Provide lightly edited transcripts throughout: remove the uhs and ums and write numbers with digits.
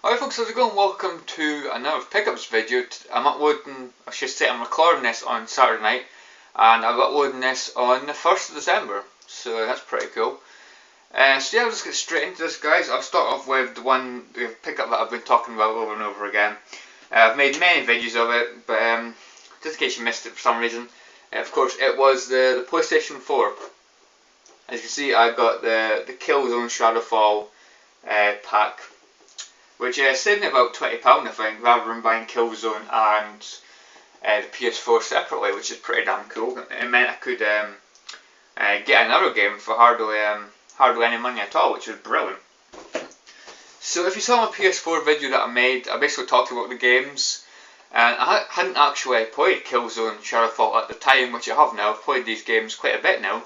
Hi folks, how's it going? Welcome to another pickups video. I'm uploading, I should say I'm recording this on Saturday night, and I'm uploading this on the 1st of December, so that's pretty cool. So yeah, I'll just get straight into this, guys. I'll start off with the pickup that I've been talking about over and over again. I've made many videos of it, but just in case you missed it for some reason, of course it was the PlayStation 4. As you can see, I got the Killzone Shadowfall pack, which saved me about £20 I think, rather than buying Killzone and the PS4 separately, which is pretty damn cool. It meant I could get another game for hardly any money at all, which was brilliant. So if you saw my PS4 video that I made, I basically talked about the games, and I hadn't actually played Killzone Shadowfall at the time, which I have now. I've played these games quite a bit now,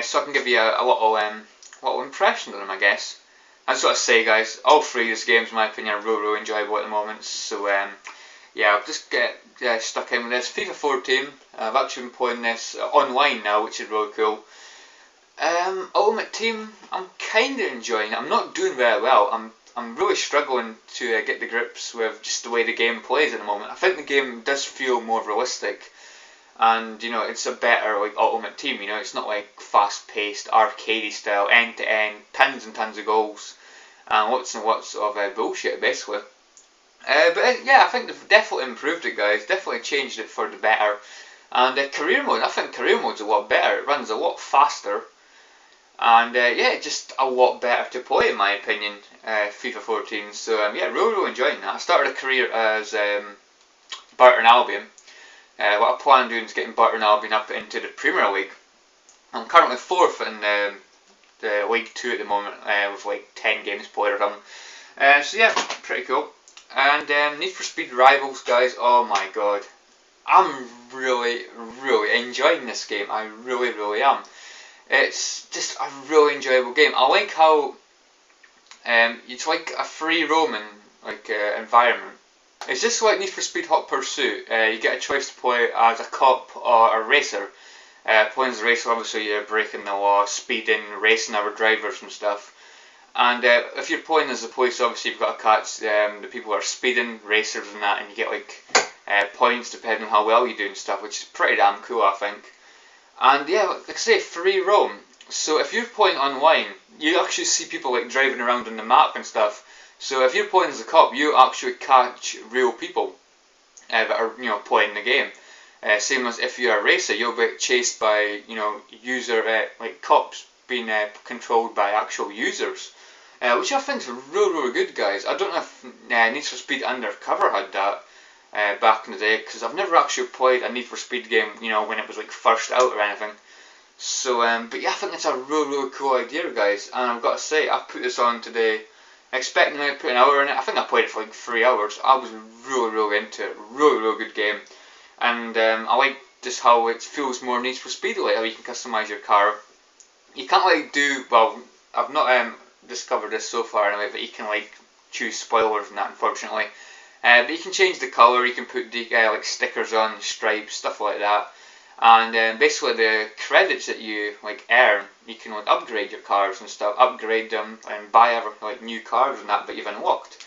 so I can give you a little impression of them, I guess. That's what I say, guys. All three of these games, in my opinion, are really enjoyable at the moment. So yeah, I'll just get stuck in with this. FIFA 14. I've actually been playing this online now, which is really cool. Ultimate Team, I'm kind of enjoying it. I'm not doing very well. I'm really struggling to get the grips with just the way the game plays at the moment. I think the game does feel more realistic, and you know, it's a better like Ultimate Team. You know, it's not like fast-paced, arcadey style, end-to-end, tons and tons of goals, and lots of bullshit basically. But yeah, I think they've definitely improved it, guys. Definitely changed it for the better. And career mode, I think career mode's a lot better. It runs a lot faster, and yeah, just a lot better to play in my opinion. FIFA 14. So yeah, really enjoying that. I started a career as Burton Albion. What I plan on doing is getting Burton Albion up into the Premier League. I'm currently 4th in the League 2 at the moment, with like 10 games played or something. So yeah, pretty cool. And Need for Speed Rivals, guys, oh my god. I'm really enjoying this game. I really am. It's just a really enjoyable game. I like how it's like a free roaming environment. It's just like Need for Speed Hot Pursuit. You get a choice to play as a cop or a racer. Playing as a racer, obviously you're breaking the law, speeding, racing other drivers and stuff. And if you're playing as the police, obviously you've got to catch the people who are speeding, racers and that, and you get like points depending on how well you do and stuff, which is pretty damn cool, I think. And yeah, like I say, free roam. So if you're playing online, you actually see people like driving around on the map and stuff. So if you're playing as a cop, you actually catch real people that are playing the game. Same as if you're a racer, you'll be chased by like cops being controlled by actual users, which I think is really good, guys. I don't know if Need for Speed Undercover had that back in the day, because I've never actually played a Need for Speed game, when it was like first out or anything. So, but yeah, I think it's a really cool idea, guys. And I've got to say, I put this on today, expecting to put an hour in it. I think I played it for like 3 hours. I was really into it. Really good game. And I like just how it feels more Need for Speed, like how you can customise your car. You can't like well, I've not discovered this so far anyway, but you can like choose spoilers and that, unfortunately. But you can change the colour, you can put like stickers on, stripes, stuff like that. And basically the credits that you like earn, you can like upgrade your cars and stuff, upgrade them and buy like new cars and that you've unlocked.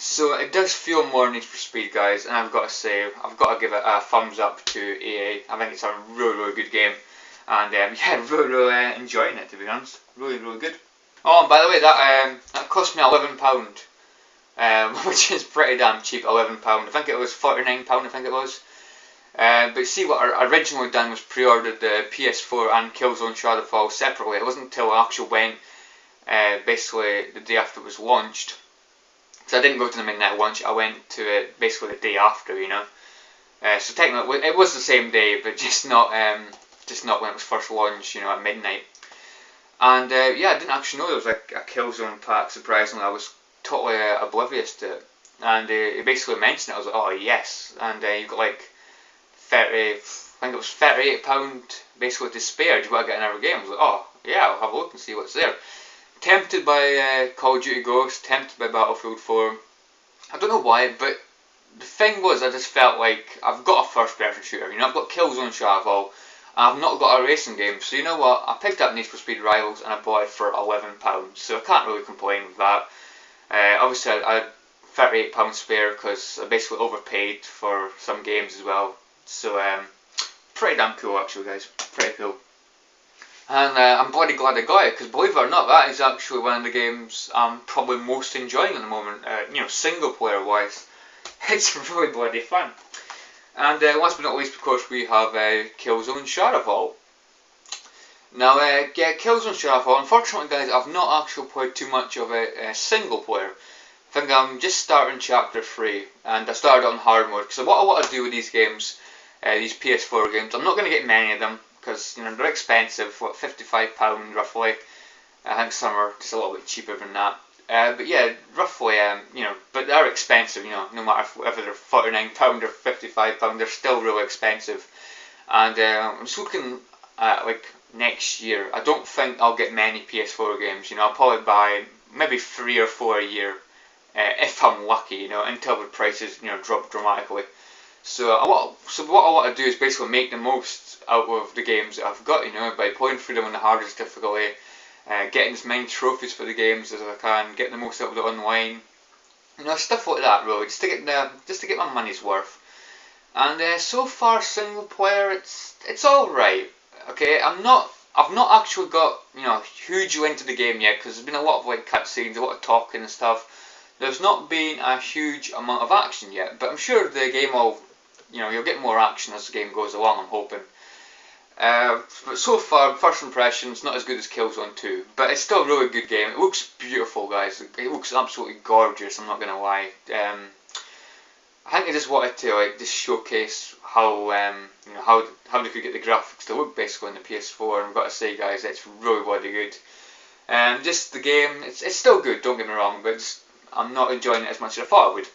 So it does feel more Need for Speed, guys, and I've got to say, I've got to give it a thumbs up to EA. I think it's a really good game, and yeah, really enjoying it, to be honest. Really good. Oh, and by the way, that cost me £11, which is pretty damn cheap. £11. I think it was £49. I think it was. But see, what I originally done was pre-ordered the PS4 and Killzone Shadowfall separately. It wasn't until I actually went, basically the day after it was launched. So I didn't go to the midnight launch. I went to it basically the day after, So technically, it was the same day, but just not when it was first launched, at midnight. And yeah, I didn't actually know there was like a Killzone pack. Surprisingly, I was totally oblivious to it. And he basically mentioned it. I was like, oh yes. And you've got like 30, I think it was £38 basically to spare. Do you want to get another game? I was like, oh yeah, I'll have a look and see what's there. Tempted by Call of Duty Ghosts, tempted by Battlefield 4. I don't know why, but the thing was, I just felt like I've got a first-person shooter. I've got Killzone Shadowfall, and I've not got a racing game. So you know what? I picked up Need for Speed Rivals and I bought it for £11. So I can't really complain with that. Obviously, I had £38 spare because I basically overpaid for some games as well. So pretty damn cool actually, guys. Pretty cool. And I'm bloody glad I got it, because believe it or not, that is actually one of the games I'm probably most enjoying at the moment. Single player wise, it's really bloody fun. And last but not least, of course, we have Killzone Shadowfall. Now, Killzone Shadowfall, unfortunately, guys, I've not actually played too much of it single player. I think I'm just starting chapter 3, and I started on hard mode, because what I want to do with these games, these PS4 games, I'm not going to get many of them, because they're expensive, what, £55 roughly. I think some are just a little bit cheaper than that. But yeah, roughly, but they're expensive, no matter whether they're £49 or £55, they're still really expensive. And I'm just looking at, like, next year. I don't think I'll get many PS4 games, I'll probably buy maybe 3 or 4 a year, if I'm lucky, until the prices, drop dramatically. So what I want to do is basically make the most out of the games that I've got, by playing through them on the hardest difficulty, getting as many trophies for the games as I can, getting the most out of it online, stuff like that, really, just to get my money's worth. And so far, single player, it's all right. Okay, I've not actually got hugely into the game yet, because there's been a lot of like cutscenes, a lot of talking and stuff. There's not been a huge amount of action yet, but I'm sure the game will, you'll get more action as the game goes along, I'm hoping. But so far, first impressions, not as good as Killzone 2, but it's still a really good game. It looks beautiful, guys. It looks absolutely gorgeous, I'm not going to lie. I think they just wanted to just showcase how how they could get the graphics to look basically on the PS4, and I've got to say, guys, it's really bloody good. Just the game, it's still good, don't get me wrong, but I'm not enjoying it as much as I thought I would.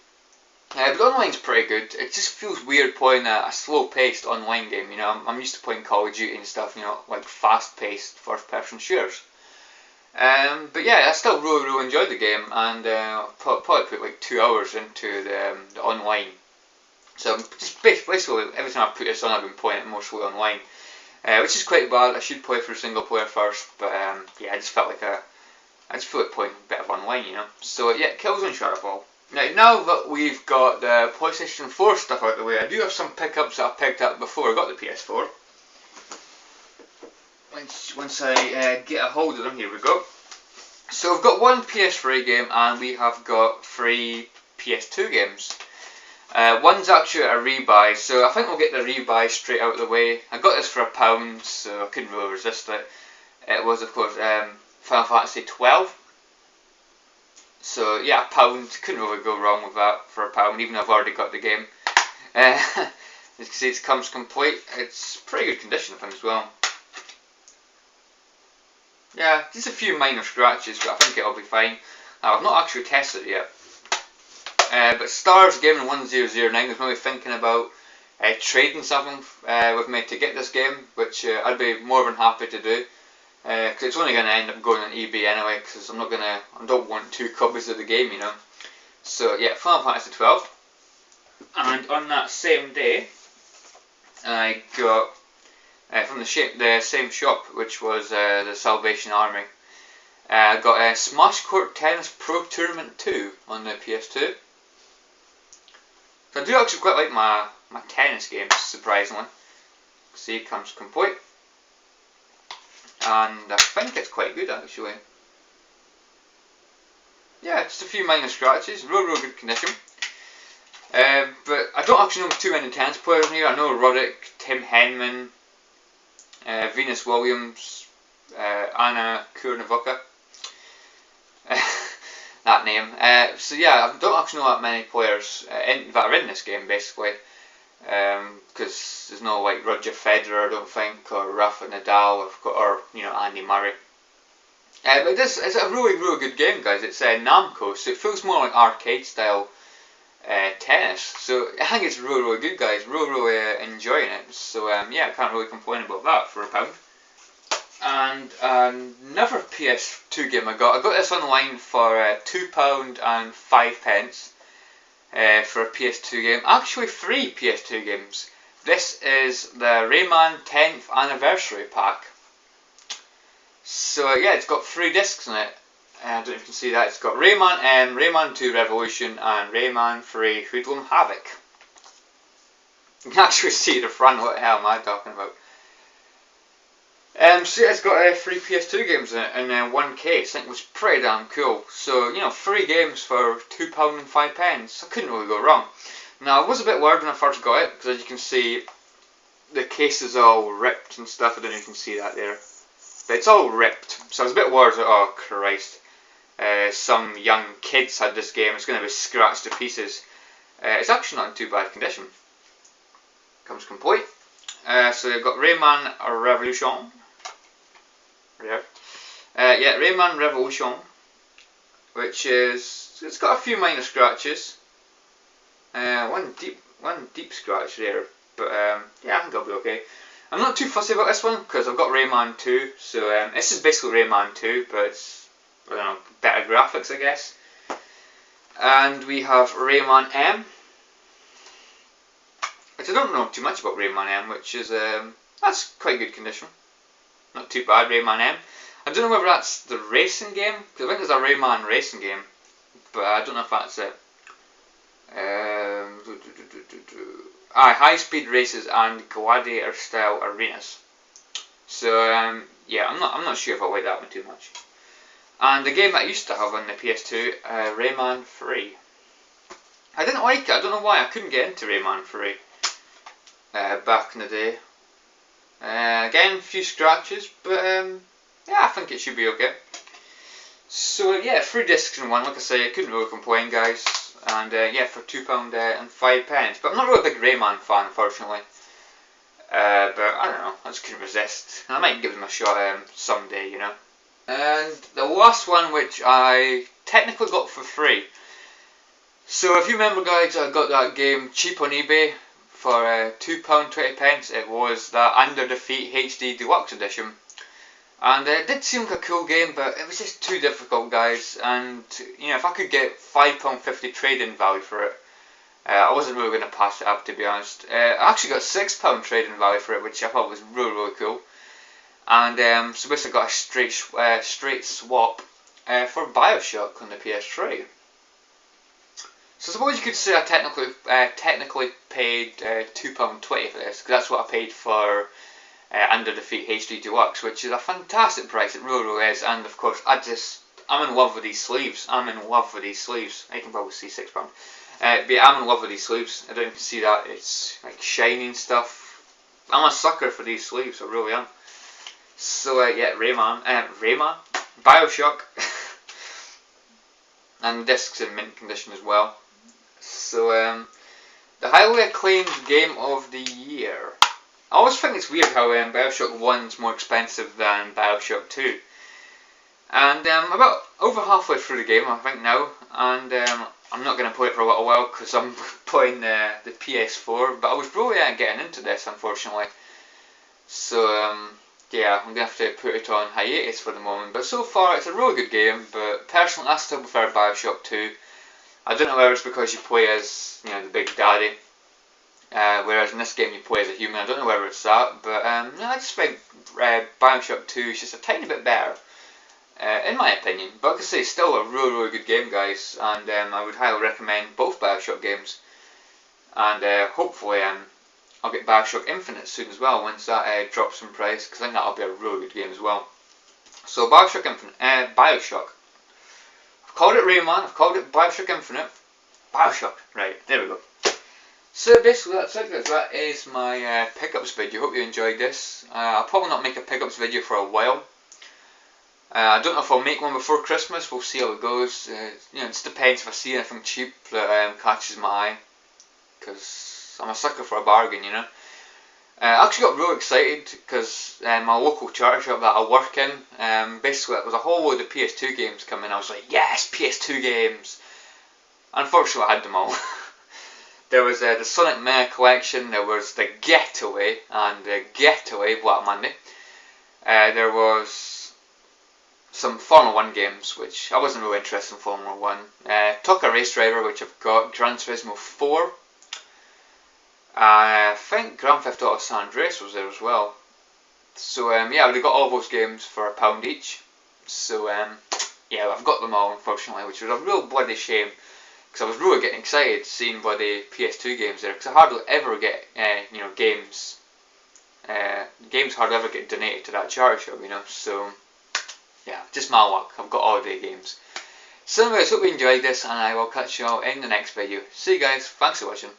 But online's pretty good. It just feels weird playing a slow-paced online game. I'm used to playing Call of Duty and stuff. Like fast-paced first-person shooters. But yeah, I still really enjoyed the game, and probably put like 2 hours into the online. So just basically every time I put this on, I've been playing it mostly online, which is quite bad. I should play through single player first, but yeah, I just feel like playing a bit of online, So yeah, Killzone Shadowfall. Now that we've got the PlayStation 4 stuff out of the way, I do have some pickups that I picked up before I got the PS4. Once I get a hold of them, here we go. So we've got one PS3 game, and we have got 3 PS2 games. One's actually a rebuy, so I think we'll get the rebuy straight out of the way. I got this for £1, so I couldn't really resist it. It was, of course, Final Fantasy 12. So yeah, £1, couldn't really go wrong with that for £1, even though I've already got the game. As you can see, it comes complete. It's pretty good condition, I think, as well. Yeah, just a few minor scratches, but I think it'll be fine. Now, I've not actually tested it yet. But Stars Gaming 1009 was maybe thinking about trading something with me to get this game, which I'd be more than happy to do. Because it's only going to end up going on eBay anyway, because I don't want 2 copies of the game, So yeah, Final Fantasy 12. And on that same day, I got from the same shop, which was the Salvation Army. I got Smash Court Tennis Pro Tournament 2 on the PS2. So I do actually quite like my tennis games, surprisingly. See, it comes complete. And I think it's quite good, actually. Yeah, just a few minor scratches, real good condition. But I don't actually know too many tennis players in here. I know Roddick, Tim Henman, Venus Williams, Anna Kurnivoka. That name. So yeah, I don't actually know that many players that are in this game, basically. Because there's no like Roger Federer, I don't think, or Rafa Nadal, or Andy Murray. But it's a really good game, guys. It's Namco, so it feels more like arcade style tennis. So I think it's really good, guys. Really enjoying it. So yeah, I can't really complain about that for £1. And another PS2 game I got this online for £2 and 5p. For a PS2 game. Actually 3 PS2 games. This is the Rayman 10th Anniversary Pack. So yeah, it's got 3 discs in it. I don't know if you can see that. It's got Rayman M, Rayman 2 Revolution, and Rayman 3 Hoodlum Havoc. You can actually see the front. What the hell am I talking about? So yeah, it's got 3 PS2 games in it in one case. I think it was pretty damn cool. So, you know, 3 games for £2 and 5 pence. I couldn't really go wrong. Now, I was a bit worried when I first got it, because as you can see, the case is all ripped and stuff. I don't know if you can see that there. But it's all ripped. So I was a bit worried, oh Christ. Some young kids had this game. It's going to be scratched to pieces. It's actually not in too bad condition. Comes complete. So you've got Rayman Revolution. Yeah, Rayman Revolution, which is, it's got a few minor scratches. One deep scratch there, but yeah, I think it'll be okay. I'm not too fussy about this one because I've got Rayman 2, so this is basically Rayman 2, but it's, I don't know, better graphics, I guess. And we have Rayman M, which I don't know too much about Rayman M, which is that's quite good condition. Not too bad, Rayman M. I don't know whether that's the racing game, because I think there's a Rayman racing game, but I don't know if that's it. High speed races and gladiator style arenas. So yeah, I'm not sure if I like that one too much. And the game that I used to have on the PS2, Rayman 3. I didn't like it. I don't know why. I couldn't get into Rayman 3 back in the day. Again, a few scratches, but yeah, I think it should be okay. So yeah, 3 discs in one. Like I say, I couldn't really complain, guys. And yeah, for £2 and 5 pence. But I'm not really a big Rayman fan, unfortunately. But I don't know, I just couldn't resist. I might give them a shot someday, you know. And the last one, which I technically got for free. So if you remember, guys, I got that game cheap on eBay for £2 20 pence. It was the Under the Feet HD Deluxe Edition. And it did seem like a cool game, but it was just too difficult, guys. And you know, if I could get £5.50 trade-in value for it, I wasn't really going to pass it up, to be honest. I actually got £6 trade-in value for it, which I thought was really cool. And so basically got a straight swap for Bioshock on the PS3. So I suppose you could say I technically paid £2.20 for this, because that's what I paid for Under the Feet HD Deluxe, which is a fantastic price. It really is. And of course, I'm in love with these sleeves. I can probably see £6. But yeah, I'm in love with these sleeves. I don't know if you can see that. It's like shiny and stuff. I'm a sucker for these sleeves. I really am. So yeah, Rayman, Bioshock, and the discs in mint condition as well. So the highly acclaimed game of the year. I always think it's weird how Bioshock 1's more expensive than Bioshock 2. And I'm about over halfway through the game, I think now, and I'm not going to play it for a little while because I'm playing the PS4, but I was really getting into this, unfortunately. So yeah, I'm going to have to put it on hiatus for the moment, but so far it's a really good game, but personally I still prefer Bioshock 2. I don't know whether it's because you play as, you know, the big daddy, whereas in this game you play as a human. I don't know whether it's that, but no, I just think Bioshock 2 is just a tiny bit better, in my opinion. But like I say, still a really good game, guys, and I would highly recommend both Bioshock games. And hopefully I'll get Bioshock Infinite soon as well, once that drops in price, because I think that'll be a really good game as well. So Bioshock Infinite, Bioshock. I've called it Rayman, I've called it Bioshock Infinite. Bioshock, right, there we go. So basically that's it, guys. That is my pickups video. Hope you enjoyed this. I'll probably not make a pickups video for a while. I don't know if I'll make one before Christmas. We'll see how it goes. You know, it just depends if I see anything cheap that catches my eye, because I'm a sucker for a bargain, you know. I actually got real excited because my local charter shop that I work in, basically it was a whole load of PS2 games coming. I was like, yes, PS2 games. Unfortunately, I had them all. There was the Sonic Mania Collection, there was the Getaway, and the Getaway Black Monday. There was some Formula 1 games, which I wasn't really interested in Formula 1. Tucker Race Driver, which I've got, Gran Turismo 4. I think Grand Theft Auto San Andreas was there as well. So yeah, I would have got all those games for £1 each. So yeah, I've got them all unfortunately, which was a real bloody shame. Because I was really getting excited seeing bloody PS2 games there. Because I hardly ever get, games. Games hardly ever get donated to that charity shop, So, yeah, just my luck. I've got all the games. So anyways, hope you enjoyed this, and I will catch you all in the next video. See you guys. Thanks for watching.